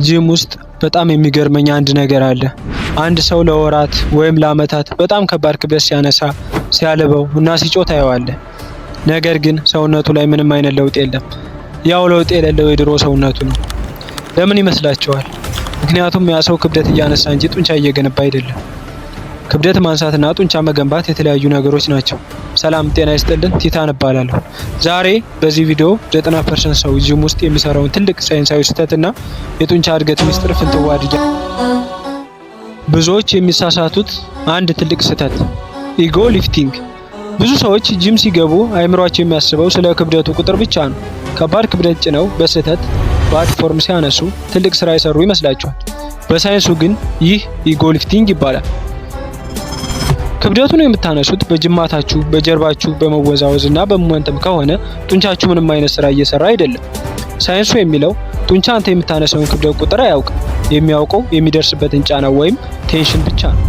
ጂም ውስጥ በጣም የሚገርመኝ አንድ ነገር አለ። አንድ ሰው ለወራት ወይም ለዓመታት በጣም ከባድ ክብደት ሲያነሳ፣ ሲያልበው እና ሲጮህ ታየዋለህ። ነገር ግን ሰውነቱ ላይ ምንም አይነት ለውጥ የለም። ያው ለውጥ የሌለው የድሮ ሰውነቱ ነው። ለምን ይመስላችኋል? ምክንያቱም ያ ሰው ክብደት እያነሳ እንጂ ጡንቻ እየገነባ አይደለም። ክብደት ማንሳትና ጡንቻ መገንባት የተለያዩ ነገሮች ናቸው። ሰላም ጤና ይስጥልን፣ ቲታን እባላለሁ። ዛሬ በዚህ ቪዲዮ 90% ሰው ጂም ውስጥ የሚሰራውን ትልቅ ሳይንሳዊ ስህተትና የጡንቻ እድገት ሚስጥር ፍንትው አድርጌ ብዙዎች የሚሳሳቱት አንድ ትልቅ ስህተት ኢጎ ሊፍቲንግ። ብዙ ሰዎች ጂም ሲገቡ አይምሯቸው የሚያስበው ስለ ክብደቱ ቁጥር ብቻ ነው። ከባድ ክብደት ጭነው በስህተት ባድ ፎርም ሲያነሱ ትልቅ ስራ የሰሩ ይመስላቸዋል። በሳይንሱ ግን ይህ ኢጎ ሊፍቲንግ ይባላል። ክብደቱን የምታነሱት በጅማታችሁ፣ በጀርባችሁ በመወዛወዝ እና በሞመንተም ከሆነ ጡንቻችሁ ምንም አይነት ስራ እየሰራ አይደለም። ሳይንሱ የሚለው ጡንቻ አንተ የምታነሳውን ክብደት ቁጥር አያውቅም። የሚያውቀው የሚደርስበትን ጫና ወይም ቴንሽን ብቻ ነው።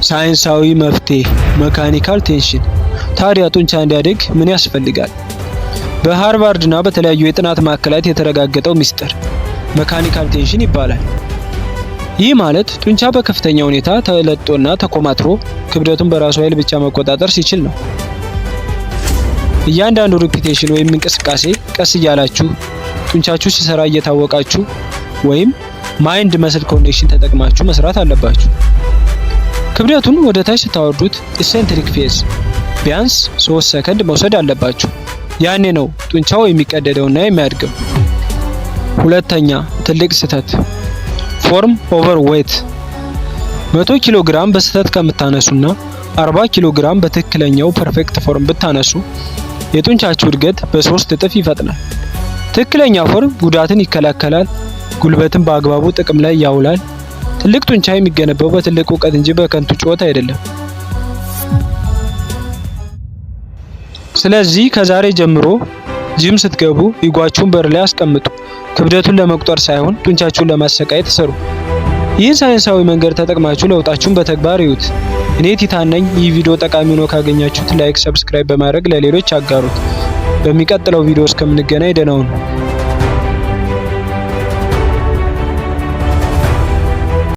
ሳይንሳዊ መፍትሄ መካኒካል ቴንሽን። ታዲያ ጡንቻ እንዲያድግ ምን ያስፈልጋል? በሃርቫርድ እና በተለያዩ የጥናት ማዕከላት የተረጋገጠው ሚስጥር መካኒካል ቴንሽን ይባላል። ይህ ማለት ጡንቻ በከፍተኛ ሁኔታ ተለጦና ተኮማትሮ ክብደቱን በራሱ ኃይል ብቻ መቆጣጠር ሲችል ነው። እያንዳንዱ ሪፒቴሽን ወይም እንቅስቃሴ ቀስ እያላችሁ ጡንቻችሁ ሲሰራ እየታወቃችሁ ወይም ማይንድ መስል ኮኔክሽን ተጠቅማችሁ መስራት አለባችሁ። ክብደቱን ወደ ታች ስታወርዱት ኢሴንትሪክ ፌዝ ቢያንስ 3 ሰከንድ መውሰድ አለባችሁ። ያኔ ነው ጡንቻው የሚቀደደውና የሚያድገው። ሁለተኛ ትልቅ ስህተት ፎርም ኦቨር ዌት። 100 ኪሎ ግራም በስህተት ከምታነሱና 40 ኪሎ ግራም በትክክለኛው ፐርፌክት ፎርም ብታነሱ የጡንቻችሁ እድገት በ3 እጥፍ ይፈጥናል። ትክክለኛ ፎርም ጉዳትን ይከላከላል፣ ጉልበትን በአግባቡ ጥቅም ላይ ያውላል። ትልቅ ጡንቻ የሚገነባው በትልቅ እውቀት እንጂ በከንቱ ጩኸት አይደለም። ስለዚህ ከዛሬ ጀምሮ ጂም ስትገቡ ኢጓችሁን በር ላይ አስቀምጡ። ክብደቱን ለመቁጠር ሳይሆን ጡንቻችሁን ለማሰቃየት ስሩ። ይህን ሳይንሳዊ መንገድ ተጠቅማችሁ ለውጣችሁን በተግባር እዩት። እኔ ቲታን ነኝ። ይህ ቪዲዮ ጠቃሚ ሆኖ ካገኛችሁት ላይክ፣ ሰብስክራይብ በማድረግ ለሌሎች አጋሩት። በሚቀጥለው ቪዲዮ እስከምንገናኝ ደህና ሁኑ።